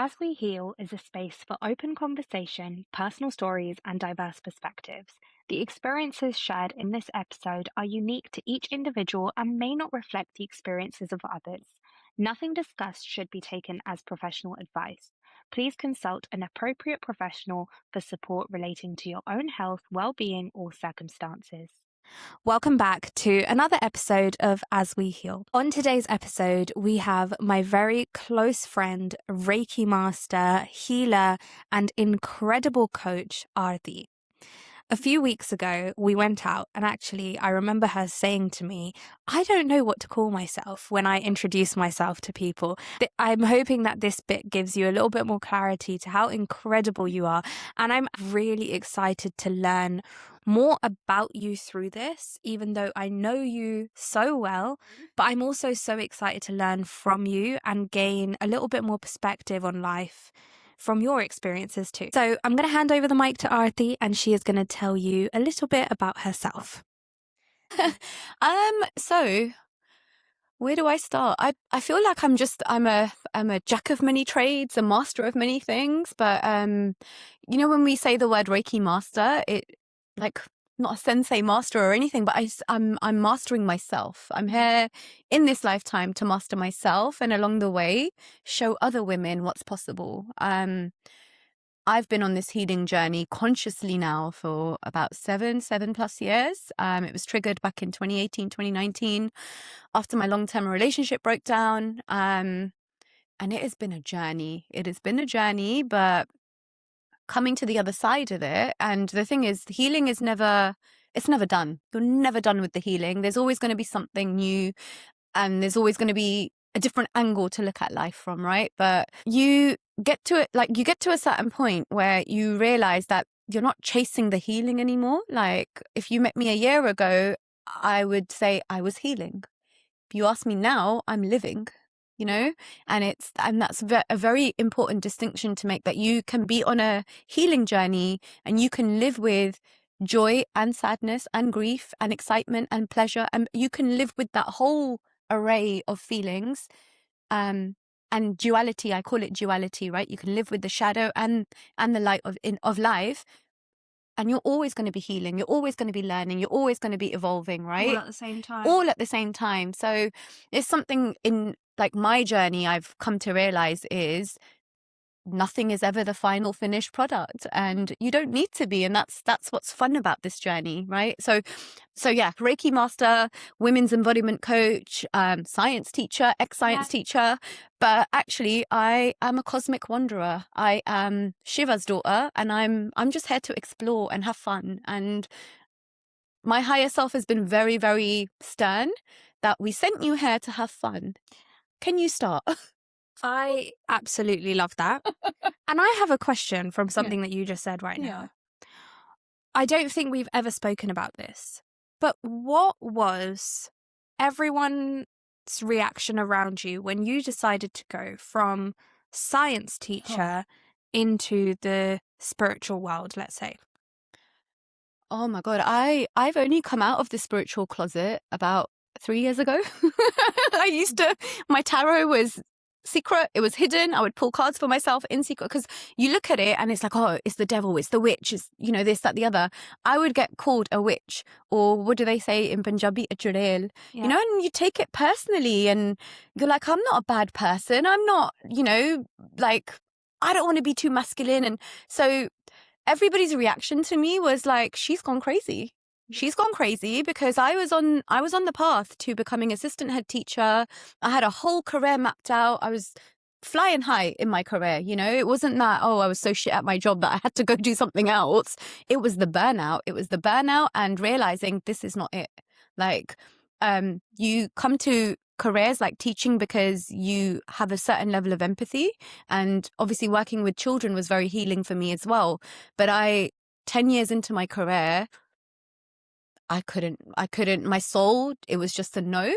As We Heal is a space for open conversation, personal stories, and diverse perspectives. The experiences shared in this episode are unique to each individual and may not reflect the experiences of others. Nothing discussed should be taken as professional advice. Please consult an appropriate professional for support relating to your own health, well-being, or circumstances. Welcome back to another episode of As We Heal. On today's episode, we have my very close friend, Reiki master, healer, and incredible coach, Aarti. A few weeks ago, we went out, and actually, I remember her saying to me, I don't know what to call myself when I introduce myself to people. I'm hoping that this bit gives you a little bit more clarity to how incredible you are. And I'm really excited to learn more about you through this, even though I know you so well. But I'm also so excited to learn from you and gain a little bit more perspective on life from your experiences too. So I'm going to hand over the mic to Aarti, and she is going to tell you a little bit about herself. So where do I start? I feel like I'm a jack of many trades, a master of many things. But when we say the word Reiki master, it like not a sensei master or anything, but I'm mastering myself. I'm here in this lifetime to master myself, and along the way, show other women what's possible. I've been on this healing journey consciously now for about seven plus years. It was triggered back in 2018, 2019, after my long-term relationship broke down. And it has been a journey. It has been a journey, but coming to the other side of it. And the thing is, the healing is it's never done. You're never done with the healing. There's always going to be something new, and there's always going to be a different angle to look at life from, right? But you get to a certain point where you realize that you're not chasing the healing anymore. Like, if you met me a year ago, I would say I was healing. If you ask me now, I'm living. And that's a very important distinction to make, that you can be on a healing journey and you can live with joy and sadness and grief and excitement and pleasure, and you can live with that whole array of feelings, and duality. I call it duality, right? You can live with the shadow and the light of life, and you're always going to be healing. You're always going to be learning. You're always going to be evolving, right? All at the same time. All at the same time. So it's something in my journey I've come to realize is nothing is ever the final finished product, and you don't need to be. And that's what's fun about this journey, right? So yeah, Reiki master, women's embodiment coach, science teacher, ex-science teacher. But actually, I am a cosmic wanderer. I am Shiva's daughter, and I'm just here to explore and have fun. And my higher self has been very, very stern that we sent you here to have fun. Can you start? I absolutely love that. And I have a question from something that you just said right now. I don't think we've ever spoken about this, but what was everyone's reaction around you when you decided to go from science teacher into the spiritual world, let's say? Oh my God, I've only come out of the spiritual closet about 3 years ago. My tarot was secret. It was hidden. I would pull cards for myself in secret, because you look at it and it's like, oh, it's the devil, it's the witch, it's, this, that, the other. I would get called a witch, or what do they say in Punjabi, a churel, and you take it personally, and you're like, I'm not a bad person. I'm not, I don't want to be too masculine. And so everybody's reaction to me was like, she's gone crazy. She's gone crazy, because I was on the path to becoming assistant head teacher. I had a whole career mapped out. I was flying high in my career. It wasn't that, I was so shit at my job that I had to go do something else. It was the burnout and realizing this is not it. Like, you come to careers like teaching because you have a certain level of empathy, and obviously working with children was very healing for me as well. But 10 years into my career, I couldn't, my soul, it was just a no.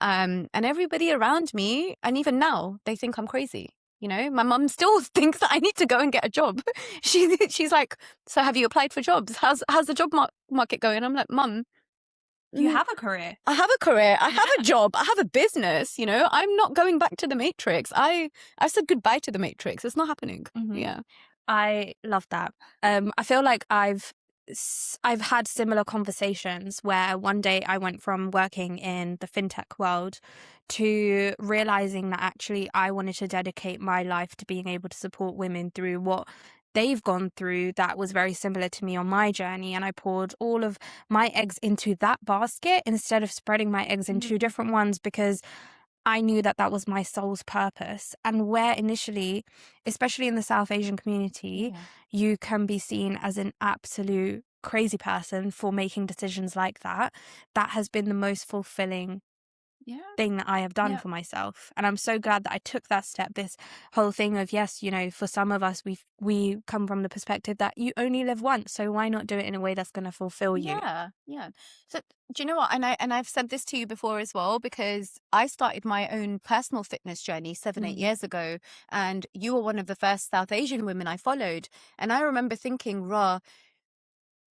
And everybody around me, and even now, they think I'm crazy. My mum still thinks that I need to go and get a job. She's like, so have you applied for jobs? How's the job market going? I'm like, Mum, You have a career. I have a career. I have a job. I have a business. I'm not going back to the Matrix. I said goodbye to the Matrix. It's not happening. Yeah. I love that. I feel like I've had similar conversations where one day I went from working in the fintech world to realizing that actually I wanted to dedicate my life to being able to support women through what they've gone through that was very similar to me on my journey. And I poured all of my eggs into that basket instead of spreading my eggs in two different ones, because I knew that that was my soul's purpose. And where initially, especially in the South Asian community, you can be seen as an absolute crazy person for making decisions like that, that has been the most fulfilling thing that I have done for myself. And I'm so glad that I took that step. This whole thing of, yes, for some of us, we come from the perspective that you only live once, so why not do it in a way that's going to fulfill you? Yeah. So do you know what? And I've said this to you before as well, because I started my own personal fitness journey 7-8 years ago, and you were one of the first South Asian women I followed. And I remember thinking, raw,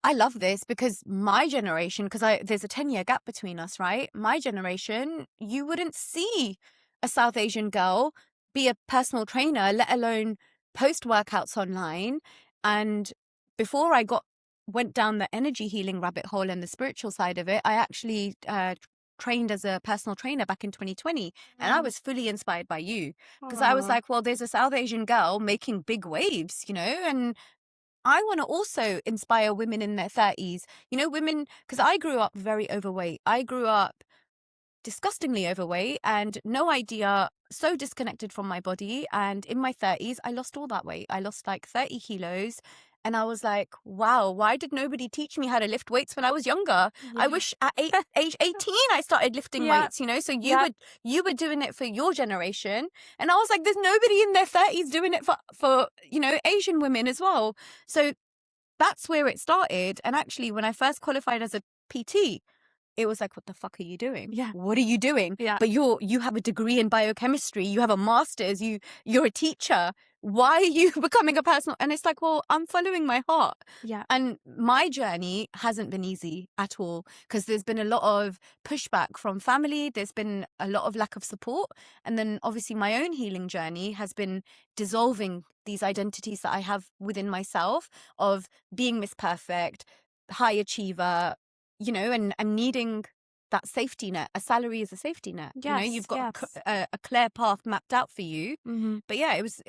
I love this, because my generation, because there's a 10-year gap between us, right? My generation, you wouldn't see a South Asian girl be a personal trainer, let alone post workouts online. And before I went down the energy healing rabbit hole and the spiritual side of it, I actually trained as a personal trainer back in 2020. And I was fully inspired by you, because I was like, well, there's a South Asian girl making big waves, and I want to also inspire women in their 30s, women, because I grew up very overweight. I grew up disgustingly overweight and no idea, so disconnected from my body. And in my 30s, I lost all that weight. I lost like 30 kilos. And I was like, wow, why did nobody teach me how to lift weights when I was younger? I wish at age 18 I started lifting weights, So you were doing it for your generation. And I was like, there's nobody in their 30s doing it for Asian women as well. So that's where it started. And actually, when I first qualified as a PT, it was like, what the fuck are you doing? Yeah. What are you doing? Yeah. But you have a degree in biochemistry. You have a master's. You're a teacher. Why are you becoming a personal? And it's like, well, I'm following my heart. Yeah. And my journey hasn't been easy at all, because there's been a lot of pushback from family. There's been a lot of lack of support. And then obviously my own healing journey has been dissolving these identities that I have within myself of being Miss Perfect, high achiever, and needing that safety net. A salary is a safety net. Yes, You've got a clear path mapped out for you. But yeah, it was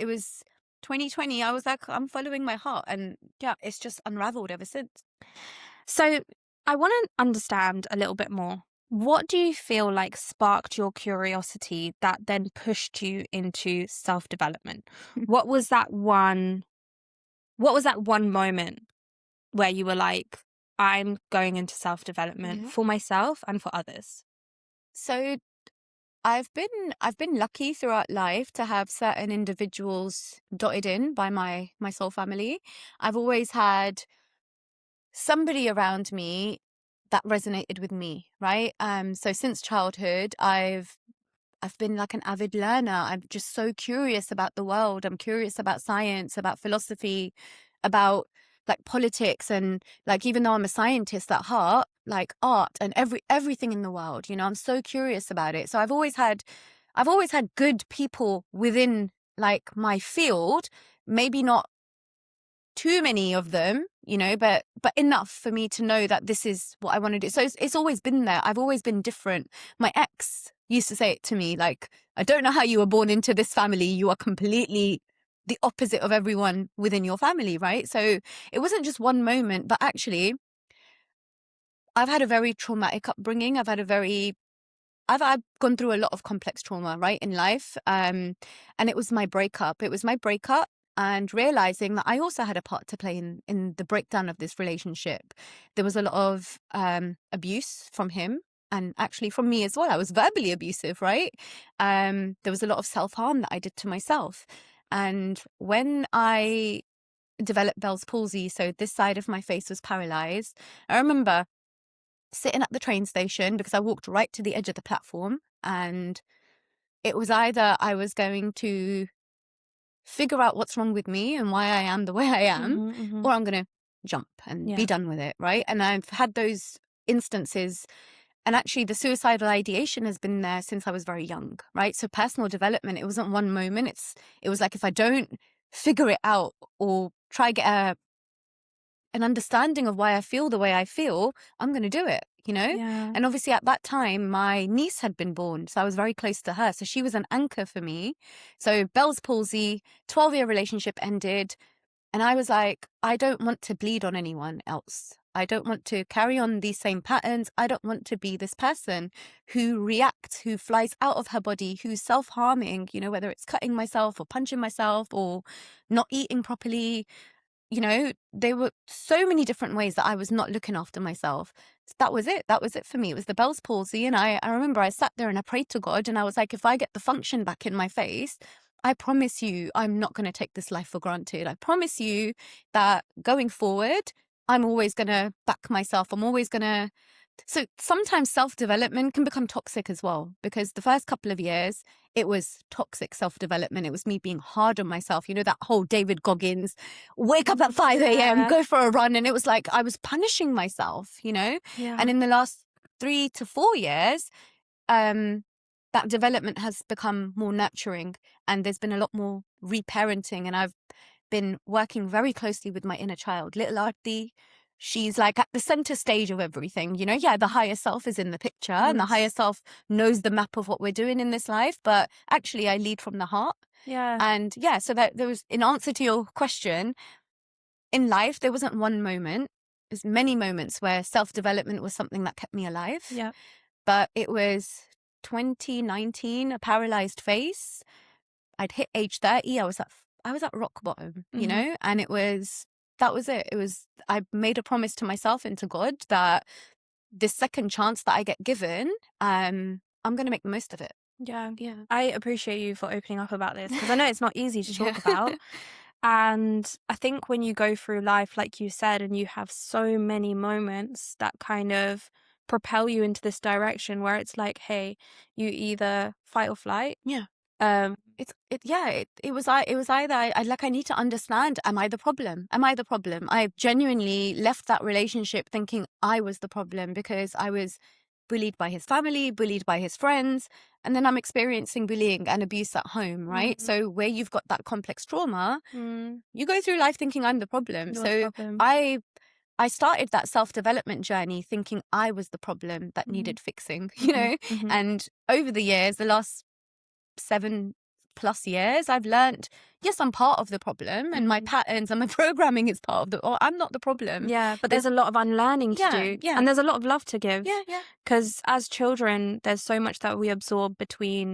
2020. I was like, I'm following my heart, and yeah, it's just unraveled ever since. So I want to understand a little bit more. What do you feel like sparked your curiosity that then pushed you into self-development? What was that one moment where you were like, I'm going into self-development for myself and for others? So I've been lucky throughout life to have certain individuals dotted in by my soul family. I've always had somebody around me that resonated with me, right? So since childhood, I've been like an avid learner. I'm just so curious about the world. I'm curious about science, about philosophy, about like politics, and like, even though I'm a scientist at heart, like art and everything in the world, I'm so curious about it. So I've always had good people within like my field, maybe not too many of them, but enough for me to know that this is what I want to do. So it's always been there. I've always been different. My ex used to say it to me, like, I don't know how you were born into this family. You are completely the opposite of everyone within your family, right? So it wasn't just one moment, but actually I've had a very traumatic upbringing. I've gone through a lot of complex trauma, right, in life. And it was my breakup. And realizing that I also had a part to play in the breakdown of this relationship. There was a lot of abuse from him, and actually from me as well. I was verbally abusive, right? There was a lot of self-harm that I did to myself. And when I developed Bell's palsy, so this side of my face was paralyzed, I remember sitting at the train station, because I walked right to the edge of the platform, and it was either I was going to figure out what's wrong with me and why I am the way I am, or I'm going to jump and be done with it, right? And I've had those instances And actually the suicidal ideation has been there since I was very young, right? So personal development, it wasn't one moment. It was like, if I don't figure it out or try get an understanding of why I feel the way I feel, I'm going to do it, you know? Yeah. And obviously at that time, my niece had been born, so I was very close to her. So she was an anchor for me. So Bell's palsy, 12-year relationship ended. And I was like, I don't want to bleed on anyone else. I don't want to carry on these same patterns. I don't want to be this person who reacts, who flies out of her body, who's self-harming, you know, whether it's cutting myself or punching myself or not eating properly. You know, there were so many different ways that I was not looking after myself. So that was it. That was it for me. It was the Bell's palsy. And I remember I sat there and I prayed to God and I was like, if I get the function back in my face, I promise you, I'm not going to take this life for granted. I promise you that going forward, I'm always going to back myself. I'm always going to. So sometimes self-development can become toxic as well, because the first couple of years, it was toxic self-development. It was me being hard on myself. You know, that whole David Goggins, wake up at 5 a.m., Yeah. go for a run. And it was like I was punishing myself, you know? Yeah. And in the last 3 to 4 years, that development has become more nurturing and there's been a lot more reparenting. And I've been working very closely with my inner child, little Aarti. She's like at the center stage of everything, you know? Yeah, the higher self is in the picture and the higher Yes. self knows the map of what we're doing in this life. But actually, I lead from the heart. Yeah. And yeah, so that there was, in answer to your question, in life, there wasn't one moment. There's many moments where self-development was something that kept me alive. Yeah. But it was 2019, a paralyzed face. I'd hit age 30. I was at rock bottom, you Mhm. know? And that was it. I made a promise to myself and to God that this second chance that I get given, I'm going to make the most of it. Yeah. Yeah. I appreciate you for opening up about this because I know it's not easy to talk Yeah. about. And I think when you go through life, like you said, and you have so many moments that kind of propel you into this direction where it's like, hey, you either fight or flight. Yeah. Um, It was either I need to understand, am I the problem? Am I the problem? I genuinely left that relationship thinking I was the problem because I was bullied by his family, bullied by his friends, and then I'm experiencing bullying and abuse at home, right? So where you've got that complex trauma, you go through life thinking I'm the problem. You're the So problem. I started that self-development journey thinking I was the problem that needed fixing, you know? And over the years, the last 7+ years, I've learned, yes, I'm part of the problem and my patterns and my programming is part of or I'm not the problem. Yeah, but there's a lot of unlearning to do. Yeah. And there's a lot of love to give. Yeah. Because as children, there's so much that we absorb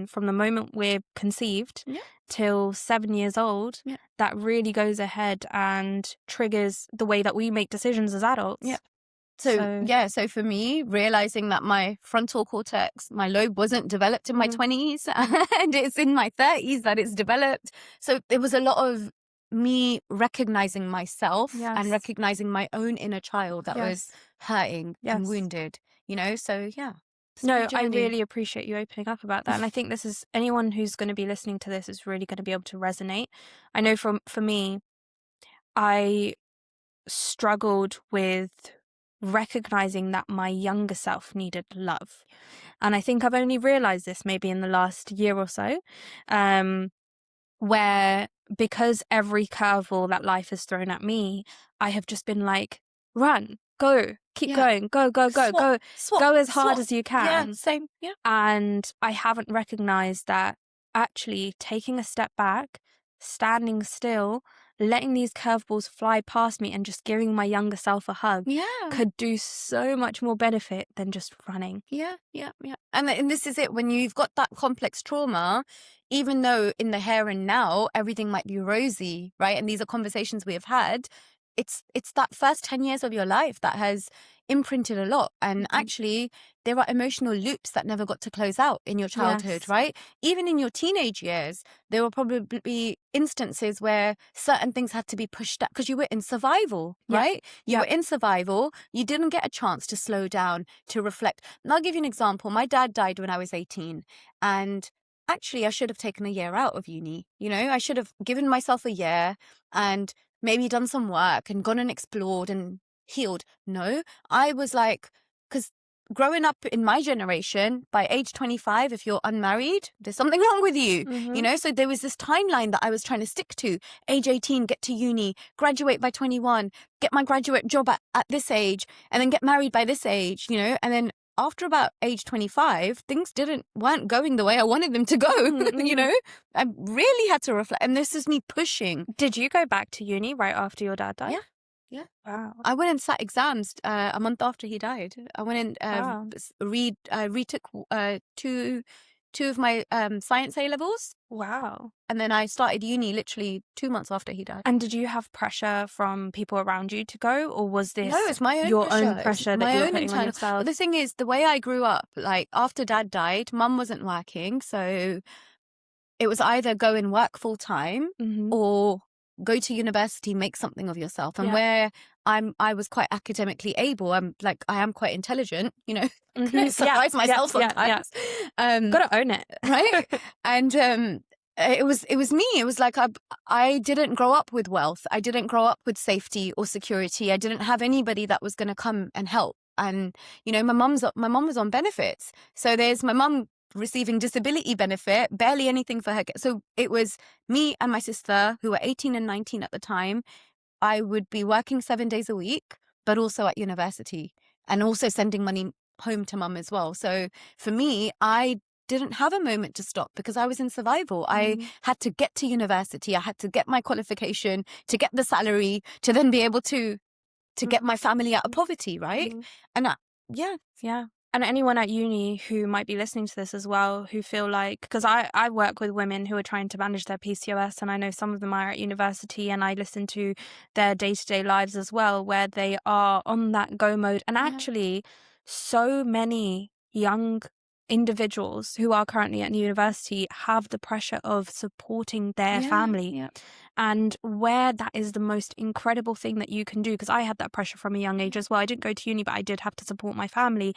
from the moment we're conceived till 7 years old that really goes ahead and triggers the way that we make decisions as adults. Yeah. So for me, realizing that my frontal cortex, my lobe wasn't developed in my 20s and it's in my 30s that it's developed. So there was a lot of me recognizing myself and recognizing my own inner child that was hurting and wounded, you know? So yeah. No, I really appreciate you opening up about that. And I think this is, anyone who's going to be listening to this is really going to be able to resonate. I know for me, I struggled with recognizing that my younger self needed love. And I think I've only realized this maybe in the last year or so, where because every curveball that life has thrown at me, I have just been like, run, go, keep going, go, go as hard as you can. Yeah, same. Yeah. And I haven't recognized that actually taking a step back, standing still, letting these curveballs fly past me and just giving my younger self a hug could do so much more benefit than just running. Yeah. And this is it. When you've got that complex trauma, even though in the here and now, everything might be rosy, right? And these are conversations we have had. It's that first 10 years of your life that has imprinted a lot. And actually, there are emotional loops that never got to close out in your childhood, right? Even in your teenage years, there were probably instances where certain things had to be pushed up because you were in survival, right? You were in survival. You didn't get a chance to slow down, to reflect. And I'll give you an example. My dad died when I was 18. And actually, I should have taken a year out of uni. You know, I should have given myself a year and maybe done some work and gone and explored and healed. No, I was like, because growing up in my generation, by age 25, if you're unmarried, there's something wrong with you, you know? So there was this timeline that I was trying to stick to. Age 18, get to uni, graduate by 21, get my graduate job at this age, and then get married by this age, you know? And then after about age 25, things weren't going the way I wanted them to go, you know? I really had to reflect. And this is me pushing. Did you go back to uni right after your dad died? Yeah. Yeah. Wow. I went and sat exams a month after he died. I went and Wow. retook two of my science A levels. Wow. And then I started uni literally 2 months after he died. And did you have pressure from people around you to go, or was this No, it's my own your pressure. own pressure It's that my you were own putting on internal. yourself? But the thing is, the way I grew up, like after dad died, mum wasn't working. So it was either go and work full time or go to university, make something of yourself. And where I was quite academically able. I am quite intelligent, you know. Surprise myself sometimes. Gotta own it, right? And it was me. It was like I didn't grow up with wealth. I didn't grow up with safety or security. I didn't have anybody that was going to come and help. And you know, my mum was on benefits. So there's my mum receiving disability benefit, barely anything for her. So it was me and my sister, who were 18 and 19 at the time. I would be working 7 days a week, but also at university, and also sending money home to mum as well. So for me, I didn't have a moment to stop because I was in survival. I had to get to university. I had to get my qualification, to get the salary, to then be able to get my family out of poverty, right? And yeah. And anyone at uni who might be listening to this as well, who feel like, because I work with women who are trying to manage their PCOS, and I know some of them are at university, and I listen to their day-to-day lives as well, where they are on that go mode. And actually, so many young individuals who are currently at university have the pressure of supporting their family. And where that is the most incredible thing that you can do, because I had that pressure from a young age as well. I didn't go to uni, but I did have to support my family.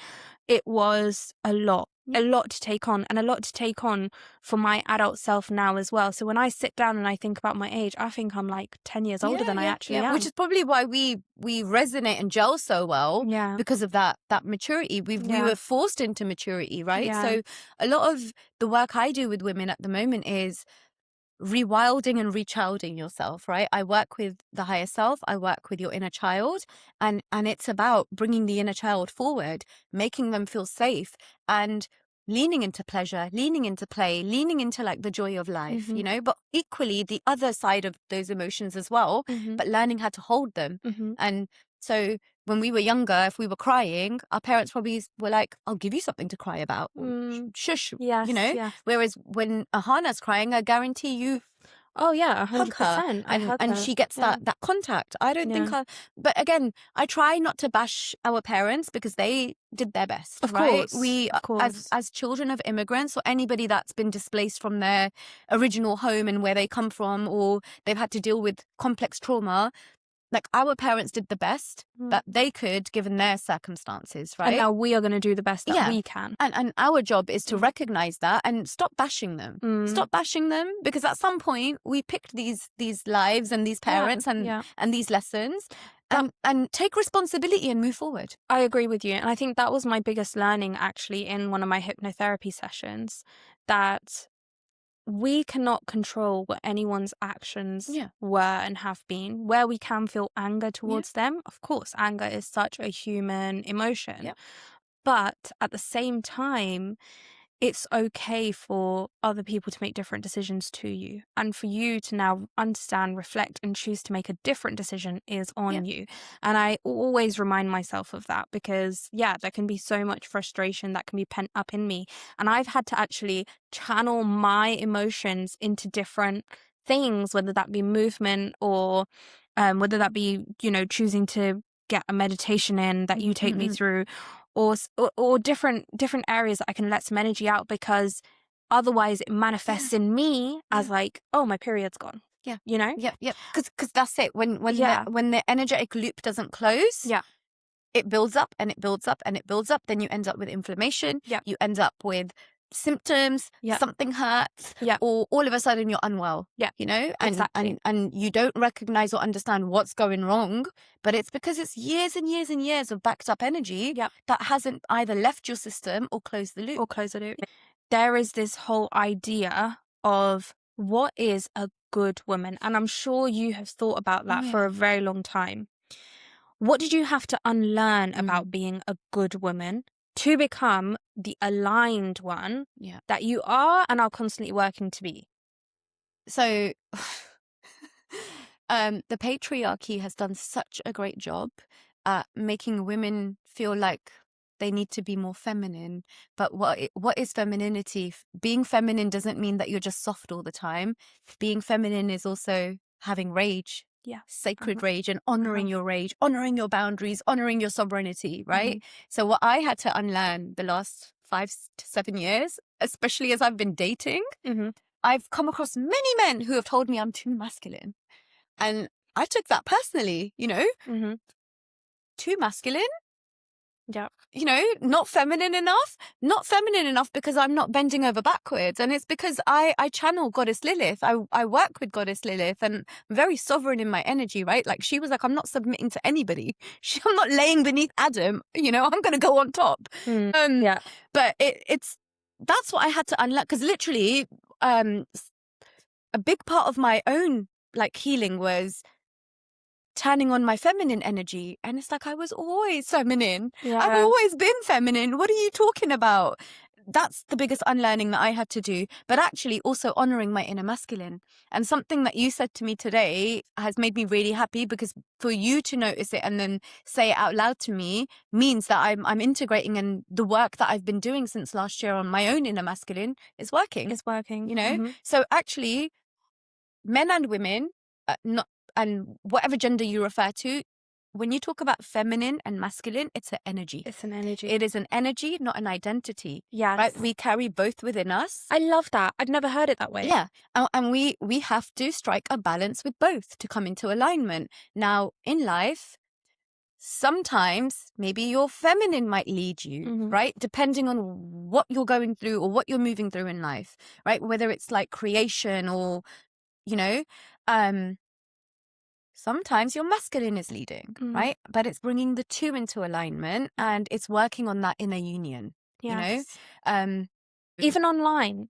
It was a lot to take on, and a lot to take on for my adult self now as well. So when I sit down and I think about my age, I think I'm like 10 years older than I actually am. Which is probably why we resonate and gel so well, because of that maturity. We were forced into maturity, right? So a lot of the work I do with women at the moment is rewilding and rechilding yourself, right? I work with the higher self. I work with your inner child, and it's about bringing the inner child forward, making them feel safe, and leaning into pleasure, leaning into play, leaning into like the joy of life, you know, but equally the other side of those emotions as well, but learning how to hold them. And so when we were younger, if we were crying, our parents probably were like, I'll give you something to cry about. Shush, you know? Whereas when Ahana's crying, I guarantee you, oh yeah, 100%. hug her, and she gets that contact. I don't think but again, I try not to bash our parents because they did their best. Of right? course. As children of immigrants, or anybody that's been displaced from their original home and where they come from, or they've had to deal with complex trauma, like our parents did the best that they could given their circumstances, right? And now we are going to do the best that we can. And our job is to recognize that and stop bashing them. Stop bashing them, because at some point we picked these lives and these parents and these lessons, and take responsibility and move forward. I agree with you. And I think that was my biggest learning actually in one of my hypnotherapy sessions, that we cannot control what anyone's actions were and have been. Where we can feel anger towards them, of course, anger is such a human emotion. But at the same time, it's okay for other people to make different decisions to you. And for you to now understand, reflect, and choose to make a different decision is on you. And I always remind myself of that, because, there can be so much frustration that can be pent up in me. And I've had to actually channel my emotions into different things, whether that be movement or whether that be, you know, choosing to get a meditation in that you take me through, or different areas that I can let some energy out, because otherwise it manifests in me as like, oh, my period's gone. You know? Because that's it. When the energetic loop doesn't close, it builds up and it builds up and it builds up. Then you end up with inflammation. You end up with symptoms, Yeah. something hurts, Yeah. or all of a sudden you're unwell. Yeah. You know, and, Exactly. and you don't recognize or understand what's going wrong, but it's because it's years and years and years of backed up energy Yep. that hasn't either left your system or closed the loop. Or close the loop. There is this whole idea of what is a good woman, and I'm sure you have thought about that for a very long time. What did you have to unlearn about being a good woman to become the aligned one that you are and are constantly working to be? So the patriarchy has done such a great job at making women feel like they need to be more feminine. But what is femininity? Being feminine doesn't mean that you're just soft all the time. Being feminine is also having rage. Yeah. Sacred rage, and honoring your rage, honoring your boundaries, honoring your sovereignty, right? So what I had to unlearn the last 5 to 7 years, especially as I've been dating, I've come across many men who have told me I'm too masculine. And I took that personally, you know, too masculine. Yeah. You know, not feminine enough because I'm not bending over backwards. And it's because I channel Goddess Lilith. I work with Goddess Lilith, and I'm very sovereign in my energy, right? Like, she was like, I'm not submitting to anybody. I'm not laying beneath Adam, you know, I'm going to go on top. Yeah. But that's what I had to unlearn, because literally a big part of my own like healing was turning on my feminine energy. And it's like, I was always feminine. Yeah. I've always been feminine. What are you talking about? That's the biggest unlearning that I had to do, but actually also honoring my inner masculine. And something that you said to me today has made me really happy, because for you to notice it and then say it out loud to me means that I'm integrating, and the work that I've been doing since last year on my own inner masculine is working. It's working. You know? So actually, men and women, and whatever gender you refer to, when you talk about feminine and masculine, it's an energy. It's an energy. It is an energy, not an identity. Yes. Right? We carry both within us. I love that. I'd never heard it that way. Yeah. And we have to strike a balance with both to come into alignment. Now, in life, sometimes maybe your feminine might lead you, right? Depending on what you're going through or what you're moving through in life, right? Whether it's like creation or, you know, sometimes your masculine is leading, right? But it's bringing the two into alignment, and it's working on that inner union, you know? Even online,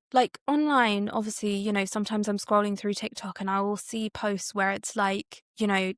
obviously, you know, sometimes I'm scrolling through TikTok and I will see posts where it's like, you know,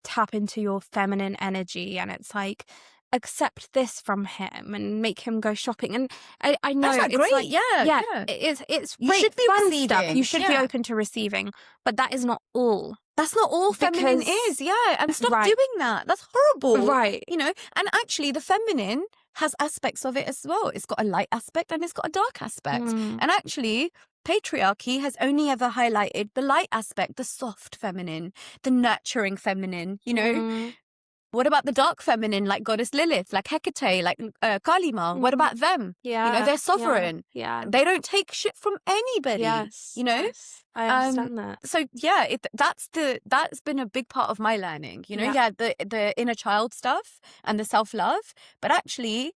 tap into your feminine energy, and it's like, accept this from him and make him go shopping. And I know that's it's great. like, yeah. It's You great, should be fun receiving. stuff. You should be open to receiving, but that is not all. That's not all feminine is, and stop doing that. That's horrible, right? You know, and actually, the feminine has aspects of it as well. It's got a light aspect and it's got a dark aspect. And actually, patriarchy has only ever highlighted the light aspect, the soft feminine, the nurturing feminine. You know, what about the dark feminine, like Goddess Lilith, like Hecate, like Kali Ma? What about them? Yeah, you know, they're sovereign. Yeah, they don't take shit from anybody. Yes, you know. Yes. I understand that. So yeah, that's been a big part of my learning. You know, the inner child stuff and the self-love, but actually,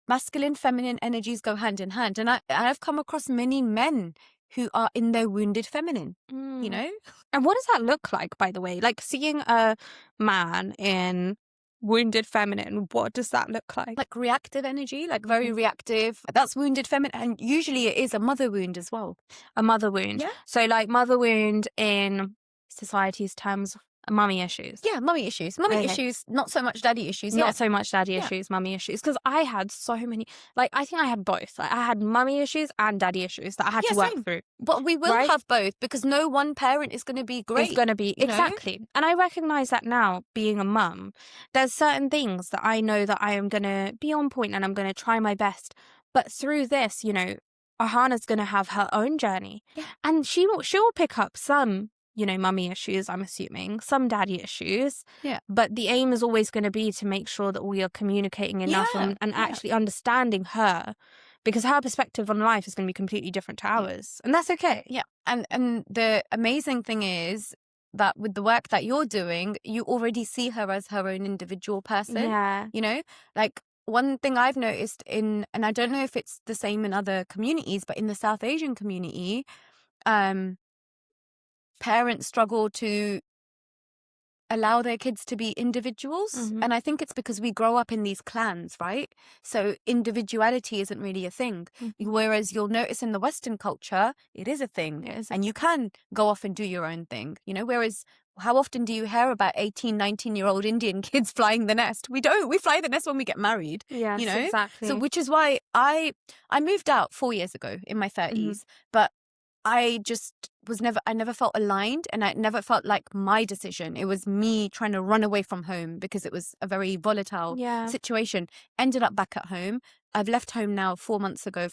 masculine, feminine energies go hand in hand. And I've come across many men who are in their wounded feminine. You know, and what does that look like, by the way? Like, seeing a man in wounded feminine, what does that look like? Like reactive energy, like very reactive. That's wounded feminine, and usually it is a mother wound as well. A mother wound. Yeah. So like mother wound in society's terms, mummy issues. Yeah, mummy issues. Mummy issues, not so much daddy issues. Not so much daddy issues, mummy issues. Because I had so many, like, I think I had both. Like, I had mummy issues and daddy issues that I had to work through. But we will have both, because no one parent is going to be great. It's going to be, exactly. And I recognize that now, being a mum. There's certain things that I know that I am going to be on point and I'm going to try my best. But through this, you know, Ahana's going to have her own journey. Yeah. And she'll pick up some, you know, mummy issues, I'm assuming, some daddy issues. Yeah. But the aim is always going to be to make sure that we are communicating enough and actually understanding her, because her perspective on life is going to be completely different to ours. And that's okay. Yeah. And the amazing thing is that with the work that you're doing, you already see her as her own individual person. Yeah. You know, like, one thing I've noticed and I don't know if it's the same in other communities, but in the South Asian community, parents struggle to allow their kids to be individuals. Mhm. And I think it's because we grow up in these clans, right? So individuality isn't really a thing. Whereas you'll notice in the Western culture, it is a thing. It is. And you can go off and do your own thing, you know, whereas how often do you hear about 18, 19-year-old Indian kids flying the nest? We don't. We fly the nest when we get married. Yes, you know? exactly. So which is why I moved out 4 years ago in my 30s. But I just I never felt aligned, and I never felt like my decision. It was me trying to run away from home because it was a very volatile situation. Ended up back at home. I've left home now 5 months ago,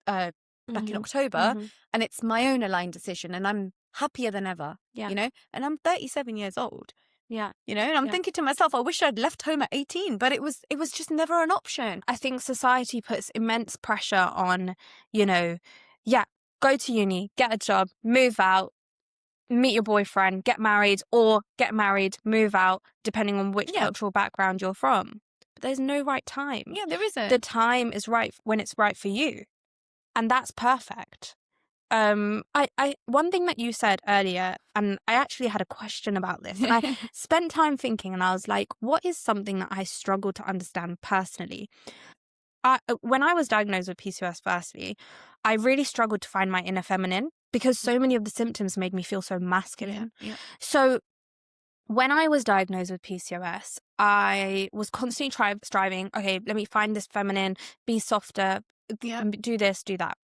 back in October, and it's my own aligned decision, and I'm happier than ever, you know, and I'm 37 years old. Yeah. You know, and I'm thinking to myself, I wish I'd left home at 18, but it was just never an option. I think society puts immense pressure on, you know, go to uni, get a job, move out, meet your boyfriend, get married, move out, depending on which cultural background you're from. But there's no right time. Yeah, there isn't. The time is right when it's right for you. And that's perfect. One thing that you said earlier, and I actually had a question about this, and I spent time thinking, and I was like, what is something that I struggle to understand personally? When I was diagnosed with PCOS, firstly, I really struggled to find my inner feminine because so many of the symptoms made me feel so masculine. So when I was diagnosed with PCOS, I was constantly striving, okay, let me find this feminine, be softer, do this, do that.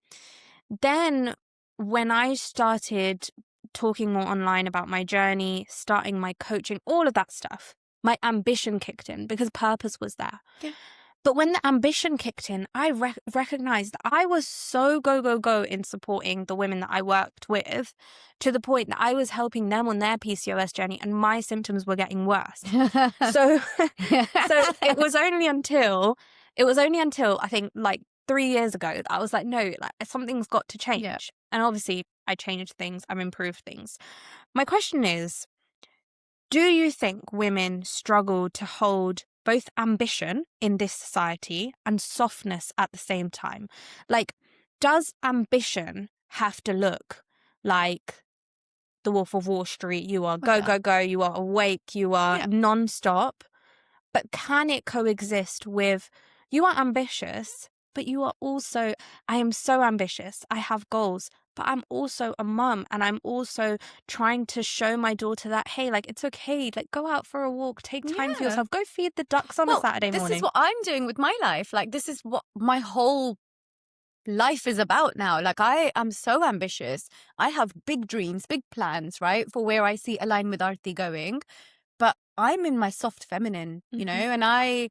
Then when I started talking more online about my journey, starting my coaching, all of that stuff, my ambition kicked in because purpose was there. Yeah. But when the ambition kicked in, I recognized that I was so go in supporting the women that I worked with, to the point that I was helping them on their PCOS journey and my symptoms were getting worse. So it was only until I think like 3 years ago that I was like, no, like something's got to change. Yeah. And obviously I changed things, I've improved things. My question is, do you think women struggle to hold both ambition in this society and softness at the same time? Like, does ambition have to look like the Wolf of Wall Street? You are go, you are awake, you are non-stop. But can it coexist with, you are ambitious, but you are also, I am so ambitious, I have goals, but I'm also a mum, and I'm also trying to show my daughter that, hey, like, it's okay, like, go out for a walk, take time for yourself, go feed the ducks on a Saturday morning. This is what I'm doing with my life. Like, this is what my whole life is about now. Like, I am so ambitious. I have big dreams, big plans, right, for where I see Align with Aarti going. But I'm in my soft feminine, you know, and I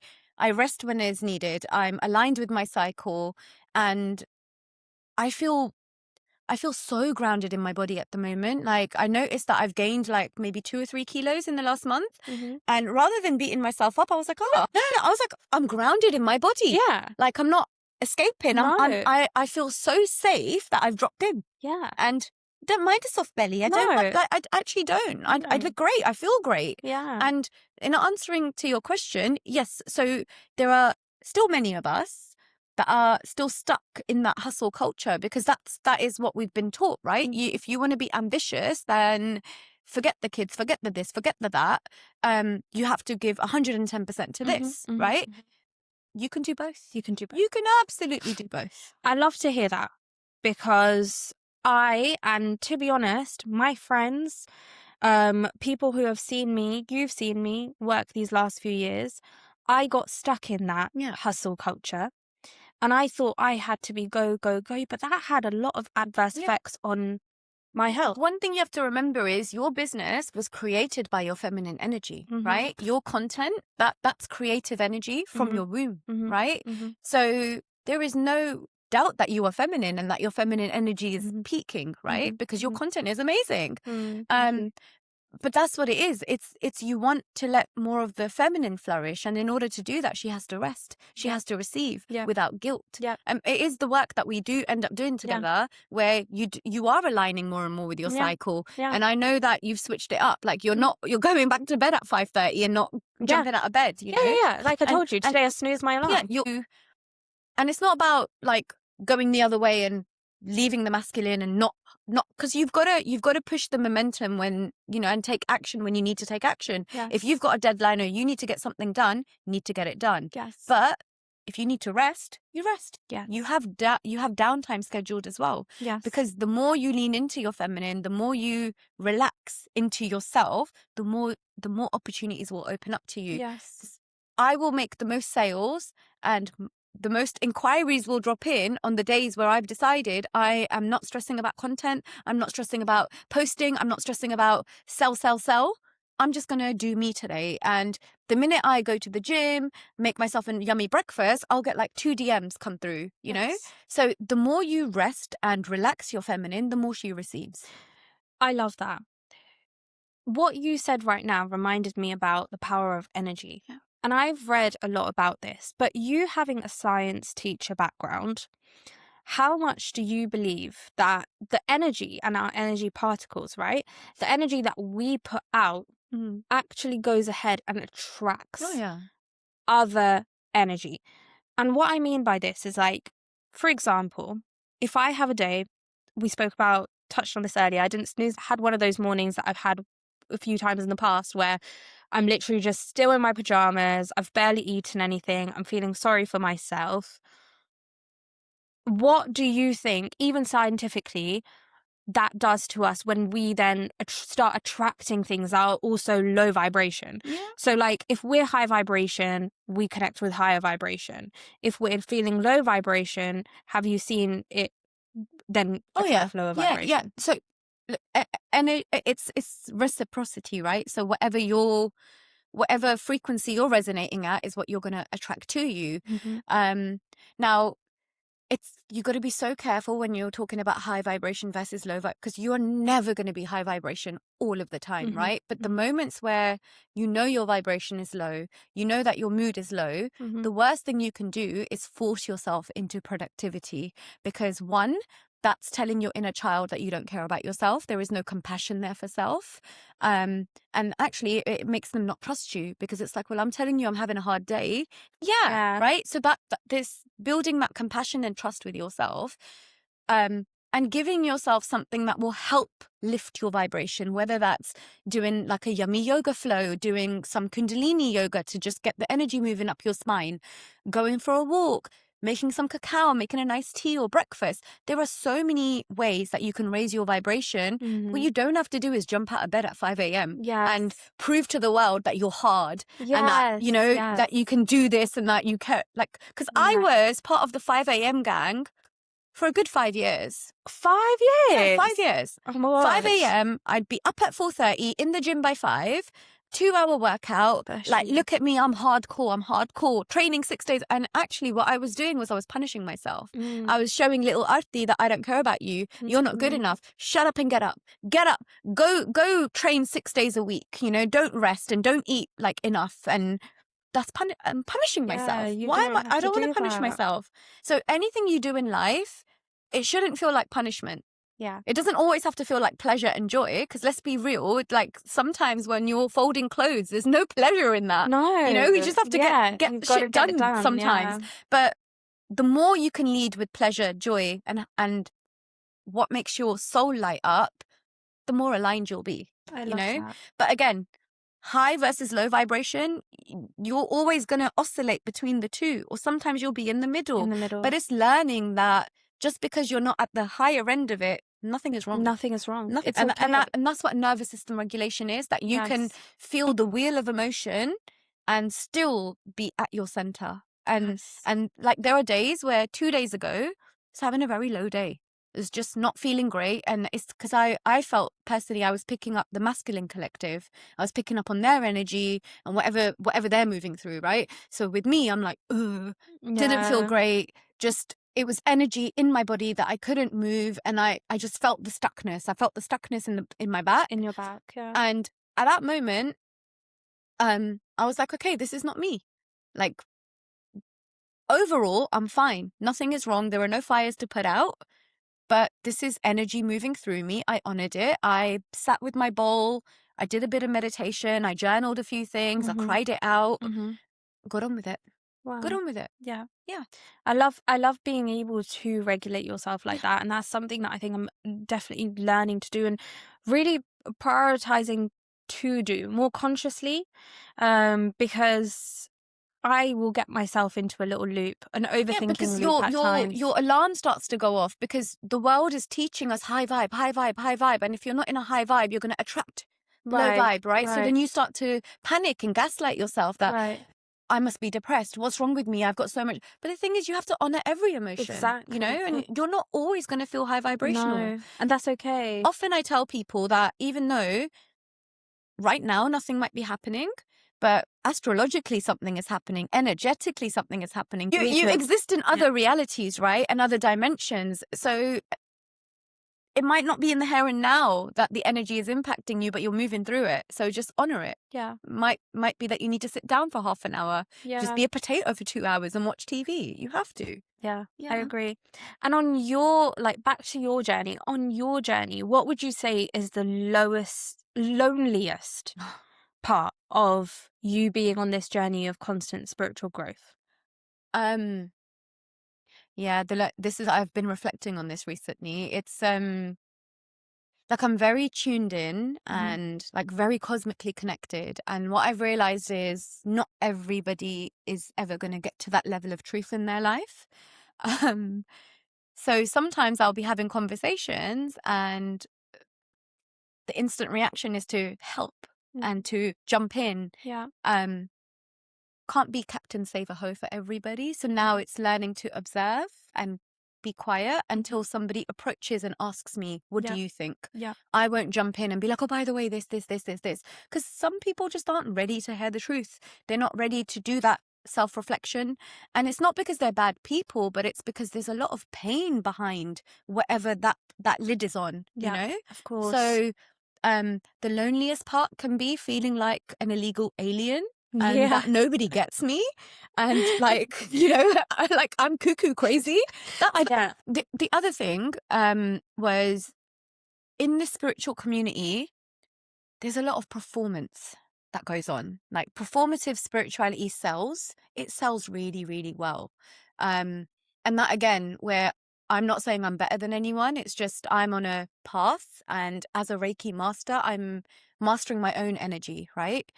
rest when it's needed. I'm aligned with my cycle, and I feel so grounded in my body at the moment. Like, I noticed that I've gained like maybe 2 or 3 kilos in the last month. And rather than beating myself up, I was like, I'm grounded in my body. Yeah. Like, I'm not escaping. No. I feel so safe that I've dropped in. Yeah. And don't mind a soft belly. I actually don't. I look great. I feel great. Yeah. And in answering to your question, yes. So there are still many of us that are still stuck in that hustle culture, because that is what we've been taught, right? If you want to be ambitious, then forget the kids, forget the this, forget the that. You have to give 110% to this, right? You can do both. You can absolutely do both. I love to hear that, because and to be honest, my friends, people who have seen me, you've seen me work these last few years, I got stuck in that hustle culture. And I thought I had to be go, but that had a lot of adverse effects on my health. One thing you have to remember is your business was created by your feminine energy, right? Your content, that's creative energy from your womb, right? So there is no doubt that you are feminine and that your feminine energy is peaking, right? Because your content is amazing. But that's what it is. It's you want to let more of the feminine flourish, and in order to do that, she has to rest. She has to receive without guilt. It is the work that we do end up doing together, where you are aligning more and more with your cycle. And I know that you've switched it up. Like you're going back to bed at 5:30 and not jumping out of bed. You know? Like I told you today, I snooze my alarm. And it's not about like going the other way and leaving the masculine and not because you've got to push the momentum when and take action when you need to take action. If you've got a deadline or you need to get something done, you need to get it done. But if you need to rest, you rest. You have downtime scheduled as well. Because the more you lean into your feminine, the more you relax into yourself, the more opportunities will open up to you. I will make the most sales and the most inquiries will drop in on the days where I've decided I am not stressing about content. I'm not stressing about posting. I'm not stressing about sell. I'm just going to do me today. And the minute I go to the gym, make myself a yummy breakfast, I'll get like 2 DMs come through, you know? So the more you rest and relax your feminine, the more she receives. I love that. What you said right now reminded me about the power of energy. And I've read a lot about this, but you having a science teacher background, how much do you believe that the energy and our energy particles, right? The energy that we put out actually goes ahead and attracts other energy. And what I mean by this is like, for example, if I have a day, we touched on this earlier, I didn't snooze, had one of those mornings that I've had a few times in the past where I'm literally just still in my pajamas, I've barely eaten anything, I'm feeling sorry for myself. What do you think, even scientifically, that does to us when we then start attracting things that are also low vibration? So like if we're high vibration, we connect with higher vibration. If we're feeling low vibration, have you seen it then attract lower vibration? So and it's reciprocity, right? So whatever frequency you're resonating at is what you're going to attract to you. Now you got to be so careful when you're talking about high vibration versus low because you are never going to be high vibration all of the time, right? But the moments where your vibration is low, that your mood is low, the worst thing you can do is force yourself into productivity, because one, that's telling your inner child that you don't care about yourself. There is no compassion there for self. And actually it makes them not trust you, because it's like, well, I'm telling you I'm having a hard day. Right? So that this building that compassion and trust with yourself, and giving yourself something that will help lift your vibration, whether that's doing like a yummy yoga flow, doing some kundalini yoga to just get the energy moving up your spine, going for a walk, making some cacao, making a nice tea or breakfast. There are so many ways that you can raise your vibration. What you don't have to do is jump out of bed at 5 a.m. and prove to the world that you're hard and that, that you can do this and that you can, like, because I was part of the 5 a.m. gang for a good 5 years. 5 years? Yeah, 5 years. Oh my 5 a.m. I'd be up at 4:30, in the gym by 5, 2-hour workout. Like, look at me, I'm hardcore. Training 6 days. And actually what I was doing was I was punishing myself. I was showing little Aarti that I don't care about you. You're not good enough. Shut up and get up. Get up. Go train 6 days a week. Don't rest and don't eat like enough. And that's I'm punishing myself. Why am I don't want to punish myself. So anything you do in life, it shouldn't feel like punishment. It doesn't always have to feel like pleasure and joy, because let's be real, like sometimes when you're folding clothes, there's no pleasure in that. No. You just have to get shit done sometimes. But the more you can lead with pleasure, joy, and what makes your soul light up, the more aligned you'll be. I love that. But again, high versus low vibration, you're always going to oscillate between the two, or sometimes you'll be in the middle. But it's learning that just because you're not at the higher end of it, nothing is wrong. Nothing is wrong. Nothing. And that's what nervous system regulation is, that you can feel the wheel of emotion and still be at your center. And like there are days where 2 days ago, I was having a very low day. It was just not feeling great. And it's because I felt personally I was picking up the masculine collective. I was picking up on their energy and whatever they're moving through, right? So with me, I'm like, didn't feel great. Just, it was energy in my body that I couldn't move. And I just felt the stuckness. I felt the stuckness in my back. In your back, yeah. And at that moment, I was like, okay, this is not me. Like, overall, I'm fine. Nothing is wrong. There are no fires to put out, but this is energy moving through me. I honored it. I sat with my bowl. I did a bit of meditation. I journaled a few things. I cried it out. Got on with it. Got Wow. on with it. Yeah. Yeah. I love being able to regulate yourself like that. And that's something that I think I'm definitely learning to do and really prioritizing to do more consciously. Because I will get myself into a little loop, an Yeah, overthinking because loop at times. your alarm starts to go off because the world is teaching us high vibe, high vibe, high vibe. And if you're not in a high vibe, you're going to attract low vibe, right? So then you start to panic and gaslight yourself that Right. I must be depressed. What's wrong with me? I've got so much. But the thing is, you have to honor every emotion, Exactly. you know, and you're not always going to feel high vibrational. No. And that's okay. Often I tell people that even though right now nothing might be happening, but astrologically something is happening, energetically something is happening. You exist in other realities, right? And other dimensions. So it might not be in the here and now that the energy is impacting you, but you're moving through it. So just honor it. Yeah. Might be that you need to sit down for half an hour. Yeah. Just be a potato for 2 hours and watch TV. You have to. Yeah, Yeah. I agree. And on your, like, back to your journey, what would you say is the loneliest part of you being on this journey of constant spiritual growth? Yeah, I've been reflecting on this recently. It's like I'm very tuned in and like very cosmically connected. And what I've realized is not everybody is ever going to get to that level of truth in their life. So sometimes I'll be having conversations and the instant reaction is to help and to jump in. Yeah. Can't be Captain Save-A-Ho for everybody. So now it's learning to observe and be quiet until somebody approaches and asks me, what do you think? Yeah. I won't jump in and be like, oh, by the way, this. Because some people just aren't ready to hear the truth. They're not ready to do that self-reflection. And it's not because they're bad people, but it's because there's a lot of pain behind whatever that lid is on, you know? Of course. So the loneliest part can be feeling like an illegal alien. And that nobody gets me, and like, you know, I'm cuckoo crazy. The other thing was in this spiritual community, there's a lot of performance that goes on. Like performative spirituality sells. It sells really, really well. And that again, where I'm not saying I'm better than anyone. It's just I'm on a path, and as a Reiki master, I'm mastering my own energy, right?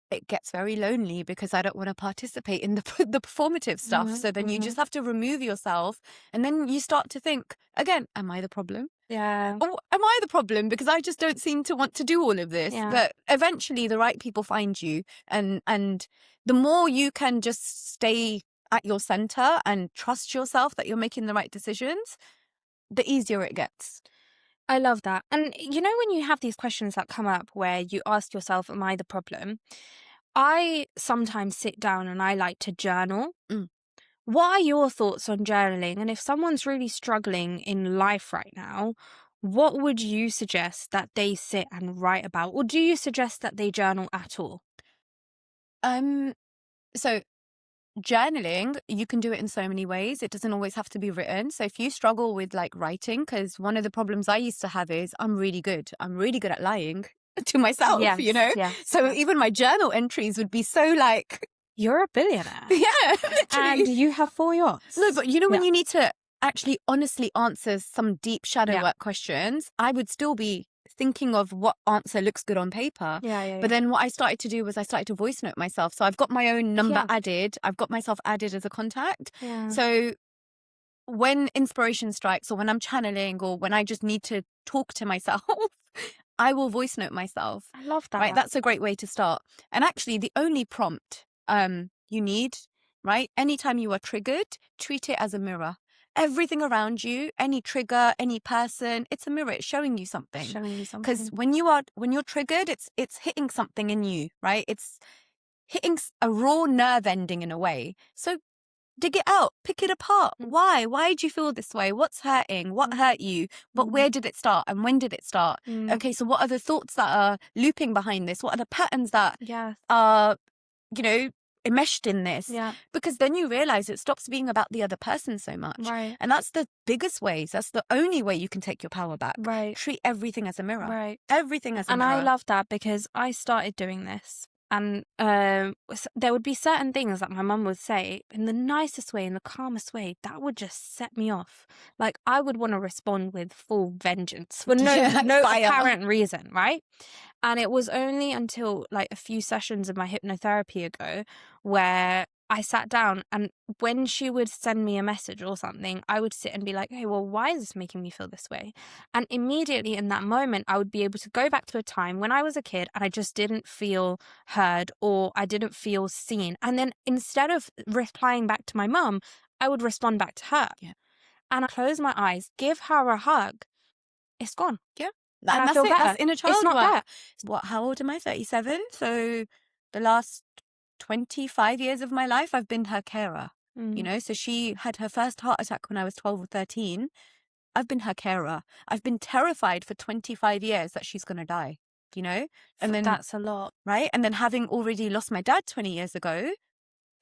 It gets very lonely because I don't want to participate in the performative stuff. So then you just have to remove yourself, and then you start to think again, am I the problem? Yeah. Or am I the problem because I just don't seem to want to do all of this? Yeah. But eventually the right people find you, and the more you can just stay at your center and trust yourself that you're making the right decisions, the easier it gets. I love that. And you know, when you have these questions that come up where you ask yourself, am I the problem? I sometimes sit down and I like to journal. What are your thoughts on journaling? And if someone's really struggling in life right now, what would you suggest that they sit and write about? Or do you suggest that they journal at all? So journaling, you can do it in so many ways. It doesn't always have to be written. So if you struggle with like writing, because one of the problems I used to have is I'm really good at lying to myself, you know? So even my journal entries would be so like, you're a billionaire. Yeah. Literally. And you have 4 yachts. No, but you know, when you need to actually honestly answer some deep shadow work questions, I would still be thinking of what answer looks good on paper. But then what I started to do was I started to voice note myself. So I've got my own number added. I've got myself added as a contact. So when inspiration strikes, or when I'm channeling, or when I just need to talk to myself, I will voice note myself. I love that. Right, that's a great way to start. And actually, the only prompt you need, right, anytime you are triggered, treat it as a mirror. Everything around you, any trigger, any person, it's a mirror. It's showing you something. Because when you're triggered, it's hitting something in you, right? It's hitting a raw nerve ending in a way. So dig it out, pick it apart. Mm. Why did you feel this way? What's hurting? What hurt you? But where did it start, and when did it start? Okay, so what are the thoughts that are looping behind this? What are the patterns that Yes. are, enmeshed in this? Yeah. Because then you realize it stops being about the other person so much. Right. And that's the biggest ways. That's the only way you can take your power back. Right. Treat everything as a mirror. Right. Everything as a And mirror. I love that, because I started doing this. And there would be certain things that my mum would say in the nicest way, in the calmest way, that would just set me off. Like, I would want to respond with full vengeance for no Fire. apparent reason, right? And it was only until like a few sessions of my hypnotherapy ago where I sat down, and when she would send me a message or something, I would sit and be like, hey, well, why is this making me feel this way? And immediately in that moment, I would be able to go back to a time when I was a kid and I just didn't feel heard, or I didn't feel seen. And then instead of replying back to my mum, I would respond back to her. Yeah. And I close my eyes, give her a hug. It's gone. Yeah. And I that's feel it. better. That's inner child It's not work. there. How old am I? 37. So the last 25 years of my life, I've been her carer. So she had her first heart attack when I was 12 or 13. I've been her carer. I've been terrified for 25 years that she's going to die, and then That's a lot. right. And then having already lost my dad 20 years ago,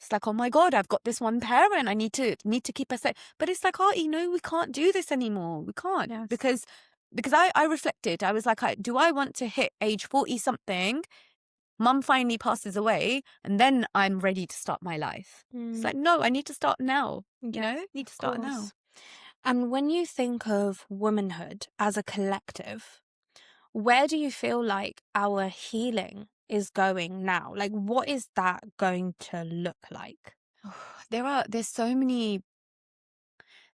it's like, oh my God, I've got this one parent. I need to keep her safe. But it's like, Aarti, no, we can't do this anymore. We can't. Yes. Because I reflected. I was like, do I want to hit age 40 something? Mum finally passes away, and then I'm ready to start my life. It's like, no, I need to start now. Need to start now. And when you think of womanhood as a collective, where do you feel like our healing is going now? Like, what is that going to look like? There's so many.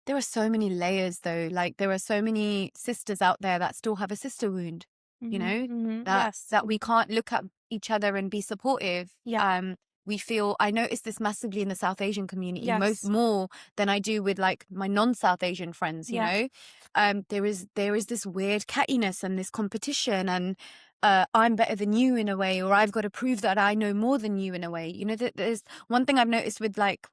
There are so many layers, though. Like, there are so many sisters out there that still have a sister wound. That we can't look at each other and be supportive. Yeah. We feel, I notice this massively in the South Asian community, Yes. more than I do with like my non-South Asian friends, Yeah. there is this weird cattiness and this competition, and I'm better than you in a way, or I've got to prove that I know more than you in a way. There's one thing I've noticed with like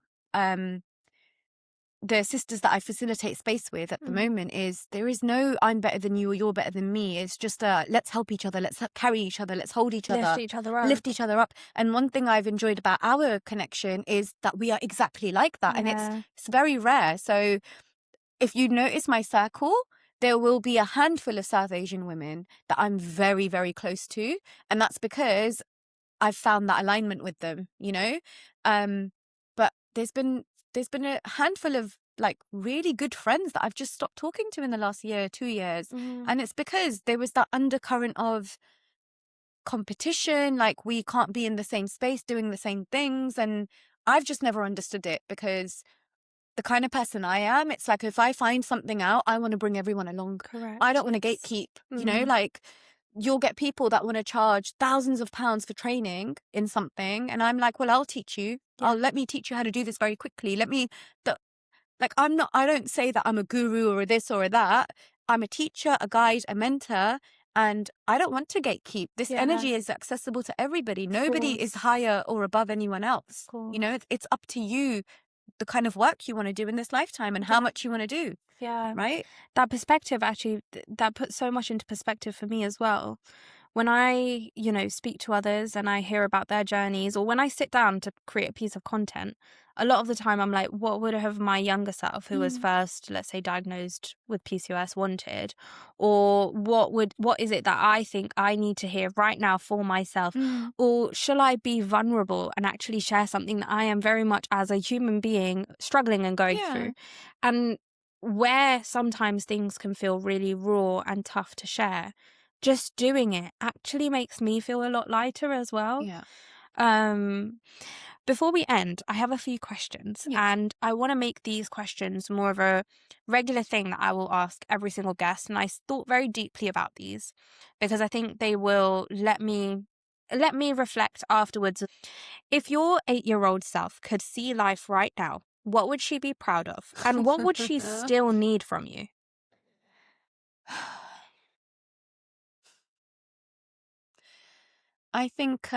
the sisters that I facilitate space with at the moment is there is no I'm better than you or you're better than me. It's just let's help each other, let's carry each other, let's hold each other, lift each other up. And one thing I've enjoyed about our connection is that we are exactly like that. And it's very rare. So if you notice my circle, there will be a handful of South Asian women that I'm very, very close to. And that's because I've found that alignment with them, but there's been a handful of like really good friends that I've just stopped talking to in the last year, 2 years. And it's because there was that undercurrent of competition, like we can't be in the same space doing the same things. And I've just never understood it, because the kind of person I am, it's like if I find something out, I want to bring everyone along. Correct. I don't want to gatekeep, like you'll get people that want to charge thousands of pounds for training in something. And I'm like, well, I'll teach you. Let me teach you how to do this very quickly. I don't say that I'm a guru or a this or a that. I'm a teacher, a guide, a mentor. And I don't want to gatekeep. This energy is accessible to everybody. Nobody is higher or above anyone else. It's up to you, the kind of work you want to do in this lifetime and how much you want to do. Yeah. Right? That perspective actually, that puts so much into perspective for me as well. When I, speak to others and I hear about their journeys, or when I sit down to create a piece of content, a lot of the time I'm like, what would have my younger self, who was first, let's say, diagnosed with PCOS, wanted? Or what is it that I think I need to hear right now for myself? Or shall I be vulnerable and actually share something that I am very much as a human being struggling and going through? And where sometimes things can feel really raw and tough to share, just doing it actually makes me feel a lot lighter as well. Before we end, I have a few questions, and I want to make these questions more of a regular thing that I will ask every single guest. And I thought very deeply about these because I think they will let me reflect afterwards. If your 8-year-old self could see life right now, what would she be proud of? And what would she still need from you? I think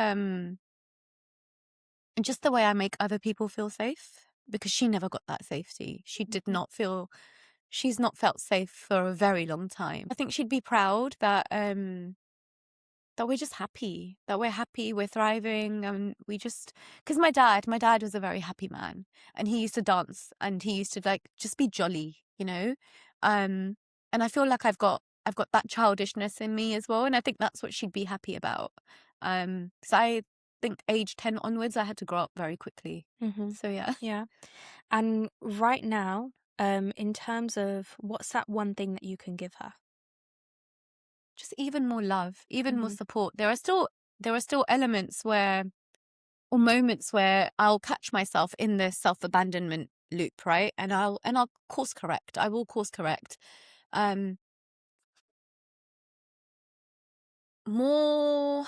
just the way I make other people feel safe. because she never got that safety. She's not felt safe for a very long time. I think she'd be proud that we're just happy, we're thriving, and because my dad was a very happy man, and he used to dance, and he used to like just be jolly, and I feel like I've got that childishness in me as well, and I think that's what she'd be happy about. So I think age 10 onwards, I had to grow up very quickly. So yeah. Yeah. And right now, in terms of what's that one thing that you can give her? Just even more love, even more support. There are still elements or moments where I'll catch myself in this self-abandonment loop, right? And I'll course correct. I will course correct. More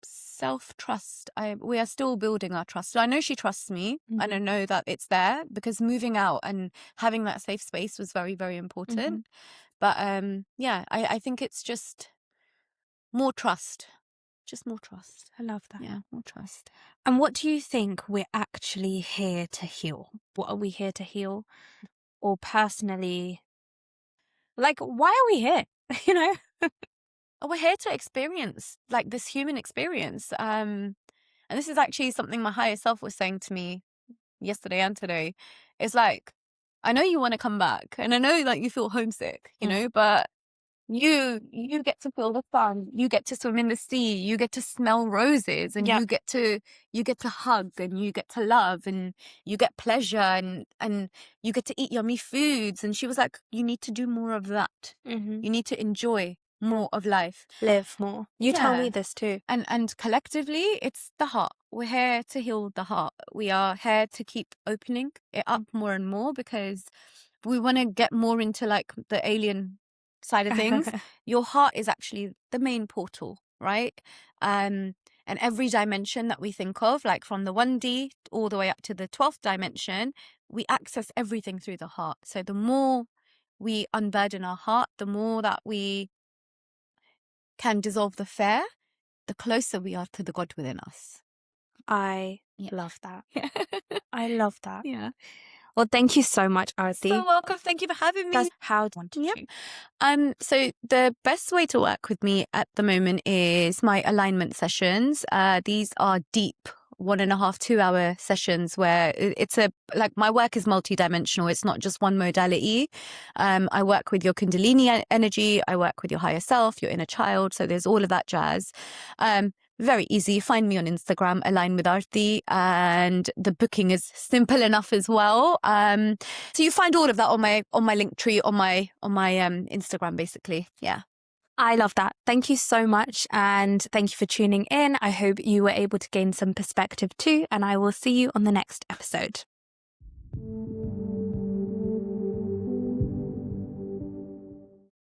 self-trust. We are still building our trust. So I know she trusts me, and I know that it's there, because moving out and having that safe space was very, very important. But yeah, I think it's just more trust. Just more trust. I love that. Yeah, more trust. And what do you think we're actually here to heal? What are we here to heal? Or personally, like, why are we here? We're here to experience like this human experience. And this is actually something my higher self was saying to me yesterday and today. It's like, I know you want to come back, and I know like you feel homesick, but you get to feel the sun, you get to swim in the sea, you get to smell roses, and you get to hug, and you get to love, and you get pleasure, and you get to eat yummy foods. And she was like, you need to do more of that. You need to enjoy more of life, live more. You tell me this too. And collectively, it's the heart. We're here to heal the heart. We are here to keep opening it up more and more, because we want to get more into like the alien side of things. Your heart is actually the main portal, right? And every dimension that we think of, like from the 1D all the way up to the 12th dimension, we access everything through the heart. So the more we unburden our heart, the more that we can dissolve the fear, the closer we are to the God within us. I love that. Yeah. I love that. Yeah. Well, thank you so much, Aarti. So welcome. Thank you for having me. How wanted you. So the best way to work with me at the moment is my alignment sessions. These are deep 1.5, 2 hour sessions where it's my work is multidimensional. It's not just one modality. I work with your Kundalini energy. I work with your higher self, your inner child. So there's all of that jazz. Very easy. Find me on Instagram, Align with Aarti, and the booking is simple enough as well. So you find all of that on my link tree on my Instagram, basically. Yeah. I love that. Thank you so much. And thank you for tuning in. I hope you were able to gain some perspective too. And I will see you on the next episode.